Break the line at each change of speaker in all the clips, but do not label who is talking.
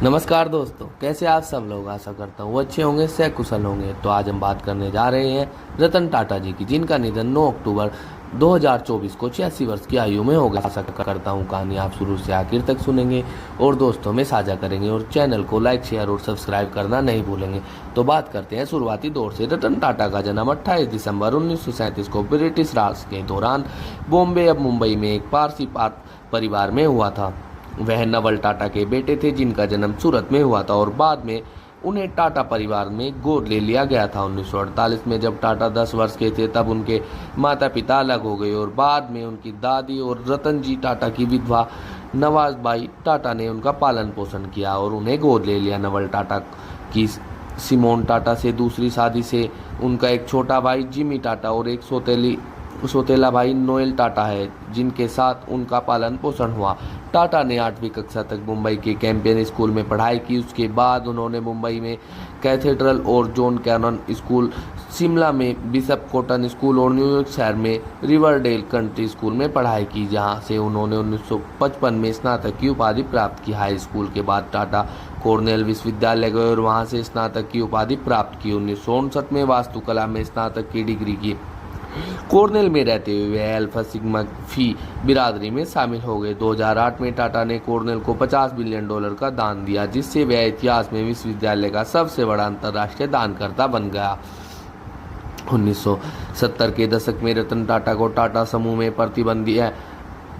नमस्कार दोस्तों, कैसे आप सब लोग। आशा करता हूँ अच्छे होंगे, सकुशल होंगे। तो आज हम बात करने जा रहे हैं रतन टाटा जी की, जिनका निधन 9 अक्टूबर 2024 को 86 वर्ष की आयु में हो गया। आशा करता हूँ कहानी आप शुरू से आखिर तक सुनेंगे और दोस्तों में साझा करेंगे और चैनल को लाइक, शेयर और सब्सक्राइब करना नहीं भूलेंगे। तो बात करते हैं शुरुआती दौर से। रतन टाटा का जन्म 28 दिसंबर 1937 को ब्रिटिश राज के दौरान बॉम्बे अब मुंबई में एक पारसी परिवार में हुआ था। वह नवल टाटा के बेटे थे, जिनका जन्म सूरत में हुआ था और बाद में उन्हें टाटा परिवार में गोद ले लिया गया था। 1948 में जब टाटा 10 वर्ष के थे तब उनके माता पिता अलग हो गए और बाद में उनकी दादी और रतन जी टाटा की विधवा नवाजबाई टाटा ने उनका पालन पोषण किया और उन्हें गोद ले लिया। नवल टाटा की सिमोन टाटा से दूसरी शादी से उनका एक छोटा भाई जिमी टाटा और एक सौतेला भाई नोएल टाटा है, जिनके साथ उनका पालन पोषण हुआ। टाटा ने 8वीं कक्षा तक मुंबई के कैंपियन स्कूल में पढ़ाई की। उसके बाद उन्होंने मुंबई में कैथेड्रल और जॉन कैनन स्कूल, शिमला में बिशप कॉटन स्कूल और न्यूयॉर्क शहर में रिवरडेल कंट्री स्कूल में पढ़ाई की, जहां से उन्होंने 1955 में स्नातक की उपाधि प्राप्त की। हाई स्कूल के बाद टाटा कॉर्नेल विश्वविद्यालय गए और वहां से स्नातक की उपाधि प्राप्त की। 1959 में वास्तुकला में स्नातक की डिग्री की। कॉर्नेल में रहते हुए वह अल्फा सिग्मा फी बिरादरी में शामिल हो गए। 2008 में टाटा ने कॉर्नेल को $50 बिलियन का दान दिया, जिससे वह इतिहास में विश्वविद्यालय का सबसे बड़ा अंतर्राष्ट्रीय दानकर्ता बन गया। 1970 के दशक में रतन टाटा को टाटा समूह में प्रतिबंधीय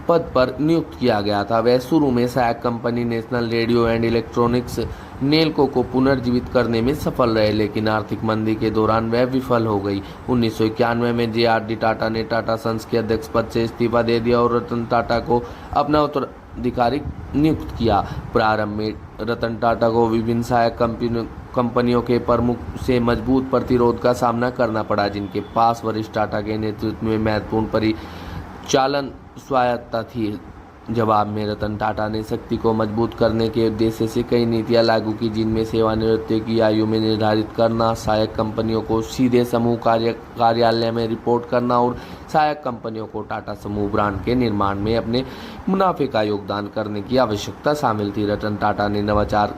पद पर नियुक्त किया गया था। वह शुरू में सहायक company national radio and electronics Nelco को पुनर्जीवित करने में सफल रहे, लेकिन आर्थिक मंदी के दौरान वह विफल हो गई। 1991 में JRD टाटा ने टाटा सन्स के अध्यक्ष पद से इस्तीफा दे दिया और रतन टाटा को अपना उत्तराधिकारी नियुक्त किया। प्रारंभ में रतन टाटा को विभिन्न सहायक कंपनियों के प्रमुख से मजबूत प्रतिरोध का सामना करना पड़ा, जिनके पास वरिष्ठ टाटा के नेतृत्व में महत्वपूर्ण परिचालन स्वायत्तता थी। जवाब में रतन टाटा ने शक्ति को मजबूत करने के उद्देश्य से कई नीतियां लागू की, जिनमें सेवानिवृत्ति की आयु में निर्धारित करना, सहायक कंपनियों को सीधे समूह कार्यालय में रिपोर्ट करना और सहायक कंपनियों को टाटा समूह ब्रांड के निर्माण में अपने मुनाफे का योगदान करने की आवश्यकता शामिल थी। रतन टाटा ने नवाचार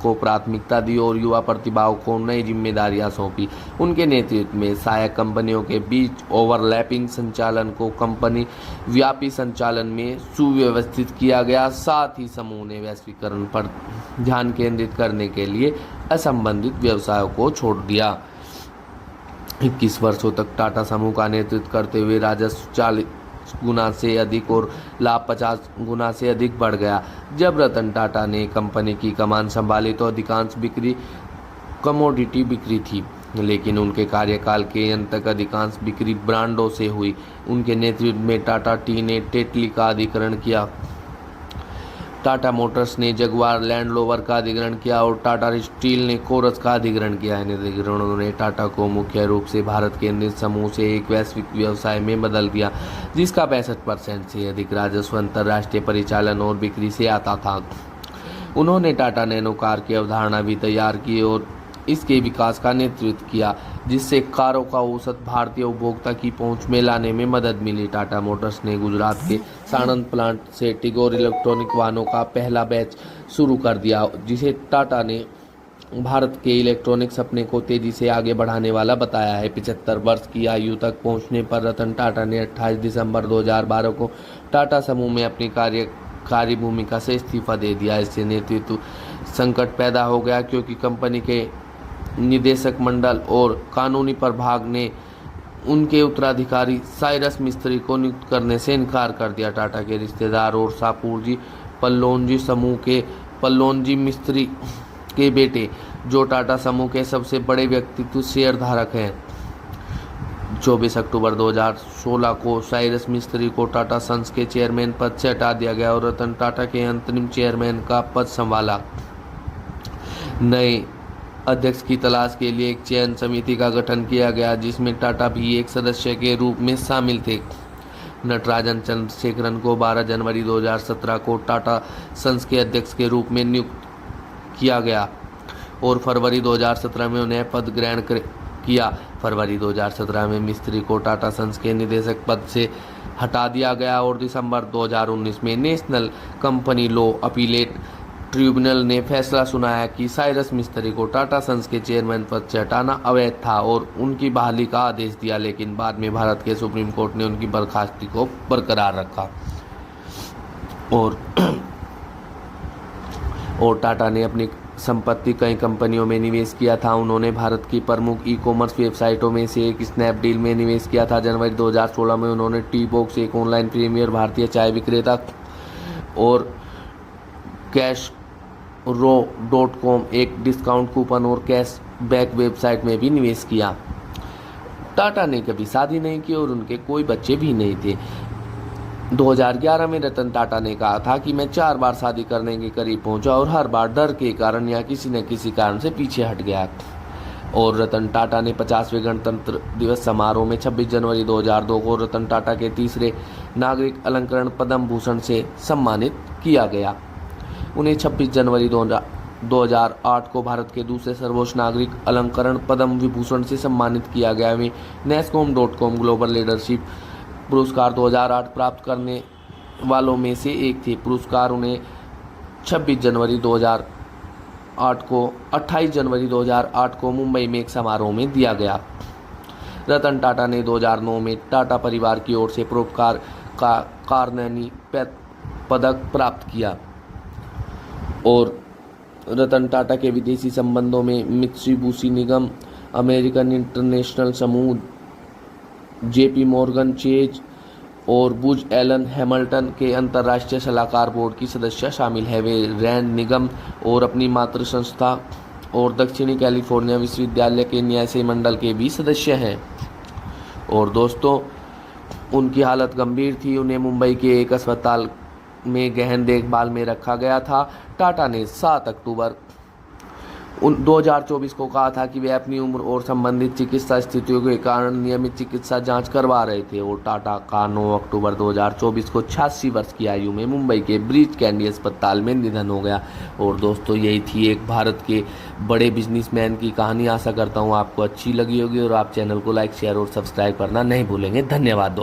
को प्राथमिकता दी और युवा प्रतिभाओं को नई जिम्मेदारियां सौंपी। उनके नेतृत्व में सहायक कंपनियों के बीच ओवरलैपिंग संचालन को कंपनी व्यापी संचालन में सुव्यवस्थित किया गया। साथ ही समूह ने वैश्वीकरण पर ध्यान केंद्रित करने के लिए असंबंधित व्यवसायों को छोड़ दिया। 21 वर्षों तक टाटा समूह का नेतृत्व करते हुए राजस्व 40 गुना से अधिक और लाभ 50 गुना से अधिक बढ़ गया। जब रतन टाटा ने कंपनी की कमान संभाली तो अधिकांश बिक्री कमोडिटी बिक्री थी, लेकिन उनके कार्यकाल के अंत तक अधिकांश बिक्री ब्रांडों से हुई। उनके नेतृत्व में टाटा टी ने टेटली का अधिग्रहण किया, टाटा मोटर्स ने जगुआर लैंड रोवर का अधिग्रहण किया और टाटा स्टील ने कोरस का अधिग्रहण किया। इन अधिग्रहणों ने टाटा को मुख्य रूप से भारत केंद्रित समूह से एक वैश्विक व्यवसाय में बदल दिया, जिसका 65% से अधिक राजस्व अंतर्राष्ट्रीय परिचालन और बिक्री से आता था। उन्होंने टाटा नैनो कार की अवधारणा भी तैयार की और इसके विकास का नेतृत्व किया, जिससे कारों का औसत भारतीय उपभोक्ता की पहुंच में लाने में मदद मिली। टाटा मोटर्स ने गुजरात के साणंद प्लांट से टिगोर इलेक्ट्रॉनिक वाहनों का पहला बैच शुरू कर दिया, जिसे टाटा ने भारत के इलेक्ट्रॉनिक सपने को तेजी से आगे बढ़ाने वाला बताया है। 75 वर्ष की आयु तक पहुंचने पर रतन टाटा ने 28 दिसंबर 2012 को टाटा समूह में अपनी कार्यकारी भूमिका से इस्तीफा दे दिया। इससे नेतृत्व संकट पैदा हो गया, क्योंकि कंपनी के निदेशक मंडल और कानूनी प्रभाग ने उनके उत्तराधिकारी साइरस मिस्त्री को नियुक्त करने से इनकार कर दिया। टाटा के रिश्तेदार और शाहपुरजी पल्लौंजी समूह के पल्लौंजी मिस्त्री के बेटे, जो टाटा समूह के सबसे बड़े व्यक्तित्व शेयरधारक हैं, 24 अक्टूबर 2016 को साइरस मिस्त्री को टाटा सन्स के चेयरमैन पद से हटा दिया गया और रतन टाटा के अंतरिम चेयरमैन का पद संभाला। नए अध्यक्ष की तलाश के लिए एक चयन समिति का गठन किया गया, जिसमें टाटा भी एक सदस्य के रूप में शामिल थे। नटराजन चंद्रशेखरन को 12 जनवरी 2017 को टाटा सन्स के अध्यक्ष के रूप में नियुक्त किया गया और फरवरी 2017 में उन्हें पद ग्रहण किया। फरवरी 2017 में मिस्त्री को टाटा सन्स के निदेशक पद से हटा दिया गया और दिसंबर 2019 में national company law appellate tribunal ने फैसला सुनाया कि साइरस मिस्त्री को टाटा सन्स के चेयरमैन पद से हटाना अवैध था और उनकी बहाली का आदेश दिया, लेकिन बाद में भारत के सुप्रीम कोर्ट ने उनकी बर्खास्तगी को बरकरार रखा। और टाटा ने अपनी संपत्ति कई कंपनियों में निवेश किया था। उन्होंने भारत की प्रमुख ई कॉमर्स वेबसाइटों में से एक स्नैपडील में निवेश किया था। जनवरी 2016 में उन्होंने टी बॉक्स, एक ऑनलाइन प्रीमियर भारतीय चाय विक्रेता, और cashro.com, एक डिस्काउंट कूपन और कैशबैक वेबसाइट में भी निवेश किया। टाटा ने कभी शादी नहीं की और उनके कोई बच्चे भी नहीं थे। 2011 में रतन टाटा ने कहा था कि मैं 4 बार शादी करने के करीब पहुंचा और हर बार डर के कारण या किसी न किसी कारण से पीछे हट गया। और रतन टाटा ने 50वें गणतंत्र दिवस समारोह में 26 जनवरी 2002 को रतन टाटा के तीसरे नागरिक अलंकरण पद्म भूषण से सम्मानित किया गया। उन्हें 26 जनवरी 2008 को भारत के दूसरे सर्वोच्च नागरिक अलंकरण पद्म विभूषण से सम्मानित किया गया। वे NASSCOM.com ग्लोबल लीडरशिप पुरस्कार 2008 प्राप्त करने वालों में से एक थे। पुरस्कार उन्हें 28 जनवरी 2008 को मुंबई में एक समारोह में दिया गया। रतन टाटा ने 2009 में टाटा परिवार की ओर से परोपकार का कार्नेगी पदक प्राप्त किया। और रतन टाटा के विदेशी संबंधों में मित्सुबिशी निगम, अमेरिकन इंटरनेशनल समूह, JP मॉर्गन चेज और बुज एलन हैमिल्टन के अंतर्राष्ट्रीय सलाहकार बोर्ड की सदस्य शामिल है। वे रैंड निगम और अपनी मातृ संस्था और दक्षिणी कैलिफोर्निया विश्वविद्यालय के न्यासी मंडल के भी सदस्य हैं। और दोस्तों, उनकी हालत गंभीर थी। उन्हें मुंबई के एक अस्पताल में गहन देखभाल में रखा गया था। टाटा ने 7 अक्टूबर 2024 को कहा था कि वे अपनी उम्र और संबंधित चिकित्सा स्थितियों के कारण नियमित चिकित्सा जांच करवा रहे थे। और टाटा का 9 अक्टूबर 2024 को 86 वर्ष की आयु में मुंबई के ब्रीच कैंडी अस्पताल में निधन हो गया। और दोस्तों, यही थी एक भारत के बड़े बिजनेसमैन की कहानी। आशा करता हूँ आपको अच्छी लगी होगी और आप चैनल को लाइक, शेयर और सब्सक्राइब करना नहीं भूलेंगे। धन्यवाद दोस्तों।